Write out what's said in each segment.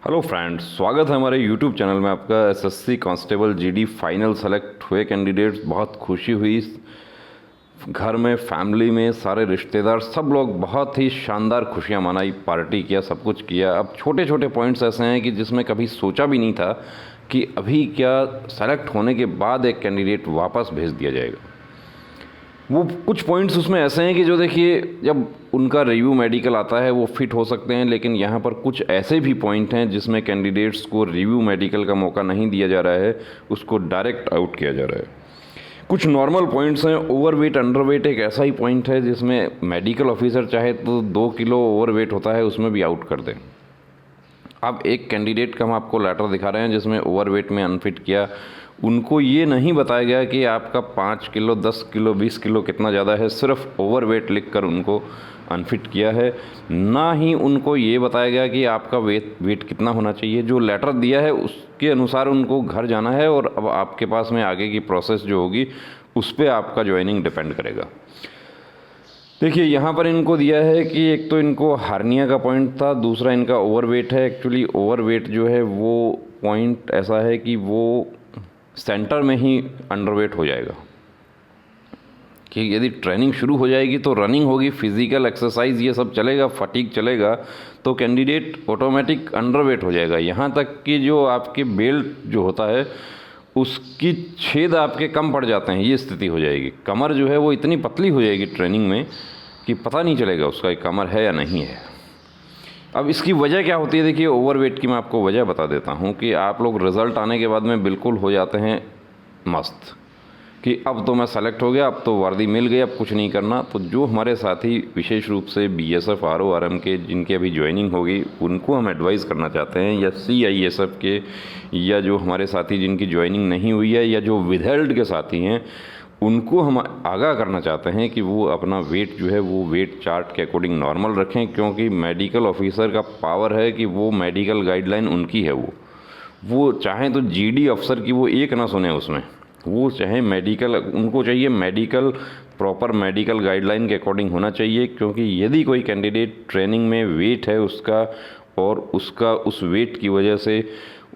Hello friends, स्वागत है हमारे यूट्यूब चैनल में आपका। SSC constable GD final select हुए कैंडिडेट्स, बहुत खुशी हुई। घर में, फैमिली में, सारे रिश्तेदार, सब लोग बहुत ही शानदार खुशियां मनाई, पार्टी किया, सब कुछ किया। अब छोटे छोटे पॉइंट्स ऐसे हैं कि जिसमें कभी सोचा भी नहीं था कि अभी क्या सेलेक्ट होने के बाद एक कैंडिडेट वापस भेज दिया जाएगा। वो कुछ पॉइंट्स उसमें ऐसे हैं कि जो देखिए, जब उनका रिव्यू मेडिकल आता है वो फिट हो सकते हैं, लेकिन यहाँ पर कुछ ऐसे भी पॉइंट हैं जिसमें कैंडिडेट्स को रिव्यू मेडिकल का मौका नहीं दिया जा रहा है, उसको डायरेक्ट आउट किया जा रहा है। कुछ नॉर्मल पॉइंट्स हैं। ओवरवेट, अंडरवेट एक ऐसा ही पॉइंट है जिसमें मेडिकल ऑफिसर चाहे तो 2 किलो ओवरवेट होता है, उसमें भी आउट कर दें। अब एक कैंडिडेट का हम आपको लेटर दिखा रहे हैं जिसमें ओवरवेट में अनफिट किया। उनको ये नहीं बताया गया कि आपका 5 किलो, 10 किलो, 20 किलो कितना ज़्यादा है, सिर्फ ओवरवेट लिखकर उनको अनफिट किया है। ना ही उनको ये बताया गया कि आपका वेट कितना होना चाहिए। जो लेटर दिया है उसके अनुसार उनको घर जाना है और अब आपके पास में आगे की प्रोसेस जो होगी उस पर आपका ज्वाइनिंग डिपेंड करेगा। देखिए, यहाँ पर इनको दिया है कि एक तो इनको हार्निया का पॉइंट था, दूसरा इनका ओवरवेट है। एक्चुअली ओवरवेट जो है वो पॉइंट ऐसा है कि वो सेंटर में ही अंडरवेट हो जाएगा कि यदि ट्रेनिंग शुरू हो जाएगी तो रनिंग होगी, फिजिकल एक्सरसाइज ये सब चलेगा, फटीग चलेगा, तो कैंडिडेट ऑटोमेटिक अंडरवेट हो जाएगा। यहाँ तक कि जो आपके बेल्ट जो होता है उसकी छेद आपके कम पड़ जाते हैं, ये स्थिति हो जाएगी। कमर जो है वो इतनी पतली हो जाएगी ट्रेनिंग में कि पता नहीं चलेगा उसका कमर है या नहीं है। अब इसकी वजह क्या होती है? देखिए, ओवरवेट की मैं आपको वजह बता देता हूँ कि आप लोग रिज़ल्ट आने के बाद में बिल्कुल हो जाते हैं मस्त कि अब तो मैं सेलेक्ट हो गया, अब तो वर्दी मिल गई, अब कुछ नहीं करना। तो जो हमारे साथी विशेष रूप से बीएसएफ, आरओआरएम के जिनकी अभी ज्वाइनिंग होगी, उनको हम एडवाइस करना चाहते हैं, या सीआईएसएफ के, या जो हमारे साथी जिनकी ज्वाइनिंग नहीं हुई है, या जो विदहेल्ड के साथी हैं, उनको हम आगाह करना चाहते हैं कि वो अपना वेट जो है वो वेट चार्ट के अकॉर्डिंग नॉर्मल रखें, क्योंकि मेडिकल ऑफिसर का पावर है कि वो मेडिकल गाइडलाइन उनकी है। वो चाहें तो जीडी अफसर की वो एक ना सुने उसमें, वो चाहे मेडिकल, उनको चाहिए मेडिकल, प्रॉपर मेडिकल गाइडलाइन के अकॉर्डिंग होना चाहिए। क्योंकि यदि कोई कैंडिडेट ट्रेनिंग में वेट है उसका और उसका उस वेट की वजह से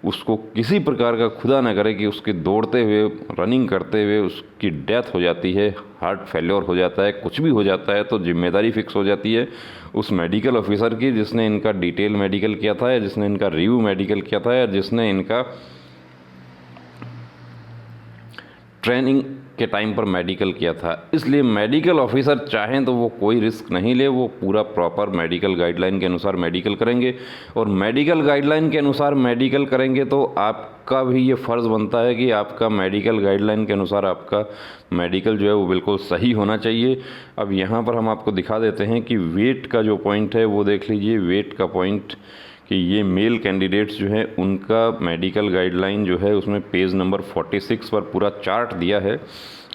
उसको किसी प्रकार का, खुदा ना करे कि उसके दौड़ते हुए, रनिंग करते हुए उसकी डेथ हो जाती है, हार्ट फेल्योर हो जाता है, कुछ भी हो जाता है, तो जिम्मेदारी फिक्स हो जाती है उस मेडिकल ऑफिसर की जिसने इनका डिटेल मेडिकल किया था, या जिसने इनका रिव्यू मेडिकल किया था, या जिसने इनका ट्रेनिंग के टाइम पर मेडिकल किया था। इसलिए मेडिकल ऑफिसर चाहें तो वो कोई रिस्क नहीं ले, वो पूरा प्रॉपर मेडिकल गाइडलाइन के अनुसार मेडिकल करेंगे। और मेडिकल गाइडलाइन के अनुसार मेडिकल करेंगे तो आपका भी ये फ़र्ज़ बनता है कि आपका मेडिकल गाइडलाइन के अनुसार आपका मेडिकल जो है वो बिल्कुल सही होना चाहिए। अब यहाँ पर हम आपको दिखा देते हैं कि वेट का जो पॉइंट है वो देख लीजिए। वेट का पॉइंट कि ये मेल कैंडिडेट्स जो हैं उनका मेडिकल गाइडलाइन जो है उसमें पेज नंबर 46 पर पूरा चार्ट दिया है।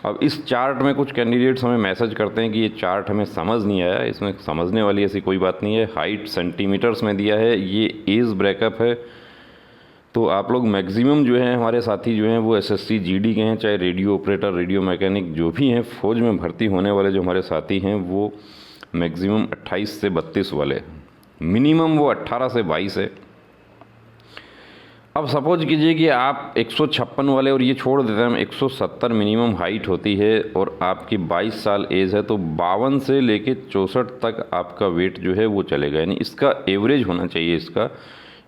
अब इस चार्ट में कुछ कैंडिडेट्स हमें मैसेज करते हैं कि ये चार्ट हमें समझ नहीं आया। इसमें समझने वाली ऐसी कोई बात नहीं है। हाइट सेंटीमीटर्स में दिया है, ये एज ब्रेकअप है। तो आप लोग मैक्सिमम जो है, हमारे साथी जो हैं वो एसएससी जीडी के हैं, चाहे रेडियो ऑपरेटर, रेडियो मैकेनिक जो भी हैं, फ़ौज में भर्ती होने वाले जो हमारे साथी हैं वो मैक्सिमम 28 से 32 वाले, मिनिमम वो 18 से 22 है। अब सपोज कीजिए कि आप 156 वाले, और ये छोड़ देते हैं हम, 170 मिनिमम हाइट होती है और आपकी 22 साल एज है, तो 52 से लेके 64 तक आपका वेट जो है वो चलेगा। यानी इसका एवरेज होना चाहिए इसका।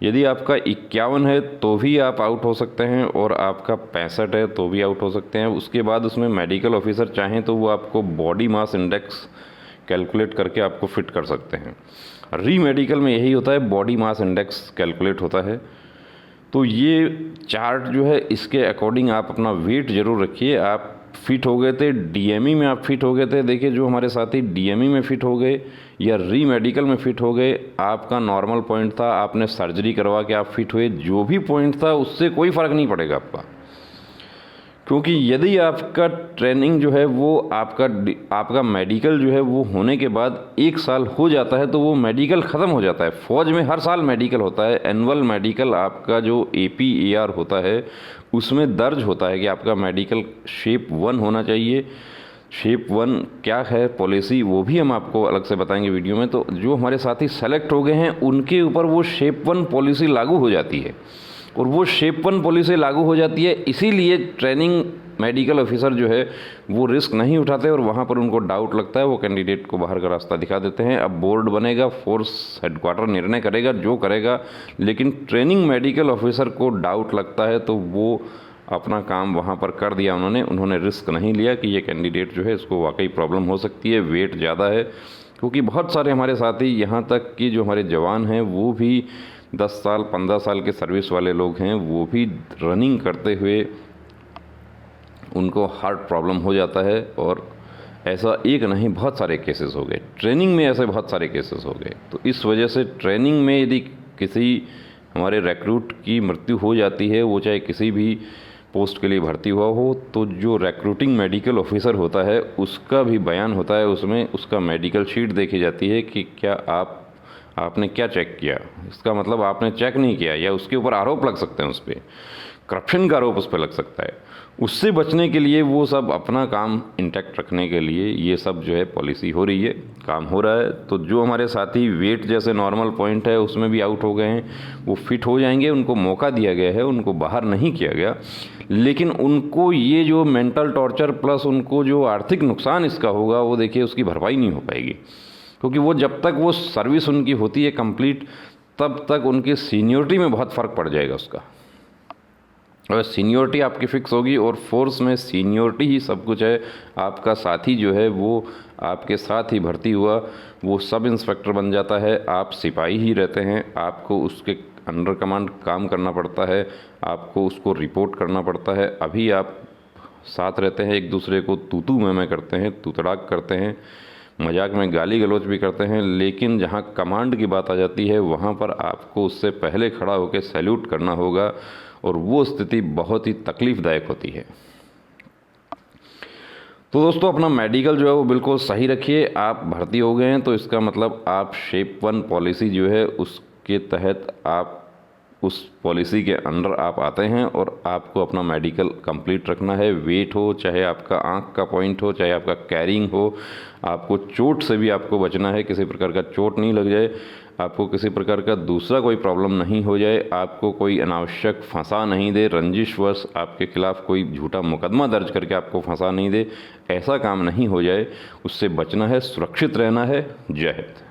यदि आपका 51 है तो भी आप आउट हो सकते हैं, और आपका 65 है तो भी आउट हो सकते हैं। उसके बाद उसमें मेडिकल ऑफिसर चाहें तो वो आपको बॉडी मास इंडेक्स कैलकुलेट करके आपको फिट कर सकते हैं। री मेडिकल में यही होता है, बॉडी मास इंडेक्स कैलकुलेट होता है। तो ये चार्ट जो है इसके अकॉर्डिंग आप अपना वेट ज़रूर रखिए। आप फिट हो गए थे, डीएमई में आप फिट हो गए थे, देखिए जो हमारे साथी डीएमई में फिट हो गए या री मेडिकल में फिट हो गए, आपका नॉर्मल पॉइंट था, आपने सर्जरी करवा के आप फिट हुए, जो भी पॉइंट था उससे कोई फ़र्क नहीं पड़ेगा आपका। क्योंकि यदि आपका ट्रेनिंग जो है वो आपका मेडिकल जो है वो होने के बाद 1 साल हो जाता है तो वो मेडिकल ख़त्म हो जाता है। फ़ौज में हर साल मेडिकल होता है, एनुअल मेडिकल आपका जो APAR होता है उसमें दर्ज होता है कि आपका मेडिकल शेप 1 होना चाहिए। शेप 1 क्या है पॉलिसी, वो भी हम आपको अलग से बताएंगे वीडियो में। तो जो हमारे साथी सेलेक्ट हो गए हैं उनके ऊपर वो शेप 1 पॉलिसी लागू हो जाती है, और वो शेप 1 पॉलिसी लागू हो जाती है इसीलिए ट्रेनिंग मेडिकल ऑफिसर जो है वो रिस्क नहीं उठाते, और वहाँ पर उनको डाउट लगता है वो कैंडिडेट को बाहर का रास्ता दिखा देते हैं। अब बोर्ड बनेगा, फोर्स हेडक्वार्टर निर्णय करेगा जो करेगा, लेकिन ट्रेनिंग मेडिकल ऑफिसर को डाउट लगता है तो वो अपना काम वहाँ पर कर दिया उन्होंने रिस्क नहीं लिया कि ये कैंडिडेट जो है इसको वाकई प्रॉब्लम हो सकती है, वेट ज़्यादा है। क्योंकि बहुत सारे हमारे साथी यहाँ तक कि जो हमारे जवान हैं वो भी 10 साल 15 साल के सर्विस वाले लोग हैं, वो भी रनिंग करते हुए उनको हार्ट प्रॉब्लम हो जाता है। और ऐसा एक नहीं बहुत सारे केसेस हो गए, ट्रेनिंग में ऐसे बहुत सारे केसेस हो गए। तो इस वजह से ट्रेनिंग में यदि किसी हमारे रिक्रूट की मृत्यु हो जाती है, वो चाहे किसी भी पोस्ट के लिए भर्ती हुआ हो, तो जो रिक्रूटिंग मेडिकल ऑफिसर होता है उसका भी बयान होता है, उसमें उसका मेडिकल शीट देखी जाती है कि क्या आपने क्या चेक किया। इसका मतलब आपने चेक नहीं किया, या उसके ऊपर आरोप लग सकते हैं, उस पर करप्शन का आरोप उस पर लग सकता है। उससे बचने के लिए वो सब अपना काम इंटैक्ट रखने के लिए ये सब जो है पॉलिसी हो रही है, काम हो रहा है। तो जो हमारे साथी वेट जैसे नॉर्मल पॉइंट है उसमें भी आउट हो गए हैं, वो फिट हो जाएंगे, उनको मौका दिया गया है, उनको बाहर नहीं किया गया। लेकिन उनको ये जो मेंटल टॉर्चर प्लस उनको जो आर्थिक नुकसान इसका होगा, वो देखिए उसकी भरपाई नहीं हो पाएगी। क्योंकि वो जब तक वो सर्विस उनकी होती है कंप्लीट, तब तक उनकी सीनियरिटी में बहुत फ़र्क पड़ जाएगा उसका। और सीनियरिटी आपकी फ़िक्स होगी, और फोर्स में सीनियरिटी ही सब कुछ है। आपका साथी जो है वो आपके साथ ही भर्ती हुआ, वो सब इंस्पेक्टर बन जाता है, आप सिपाही ही रहते हैं, आपको उसके अंडर कमांड काम करना पड़ता है, आपको उसको रिपोर्ट करना पड़ता है। अभी आप साथ रहते हैं, एक दूसरे को तू तू मैं करते हैं, तू तड़ाक करते हैं, मजाक में गाली गलौज भी करते हैं। लेकिन जहाँ कमांड की बात आ जाती है वहाँ पर आपको उससे पहले खड़ा होकर सैल्यूट करना होगा, और वो स्थिति बहुत ही तकलीफ़दायक होती है। तो दोस्तों अपना मेडिकल जो है वो बिल्कुल सही रखिए। आप भर्ती हो गए हैं तो इसका मतलब आप शेप 1 पॉलिसी जो है उसके तहत आप उस पॉलिसी के अंडर आप आते हैं, और आपको अपना मेडिकल कंप्लीट रखना है। वेट हो, चाहे आपका आँख का पॉइंट हो, चाहे आपका कैरिंग हो, आपको चोट से भी आपको बचना है, किसी प्रकार का चोट नहीं लग जाए, आपको किसी प्रकार का दूसरा कोई प्रॉब्लम नहीं हो जाए, आपको कोई अनावश्यक फंसा नहीं दे, रंजिशवश आपके खिलाफ कोई झूठा मुकदमा दर्ज करके आपको फंसा नहीं दे, ऐसा काम नहीं हो जाए, उससे बचना है, सुरक्षित रहना है। जय हिंद।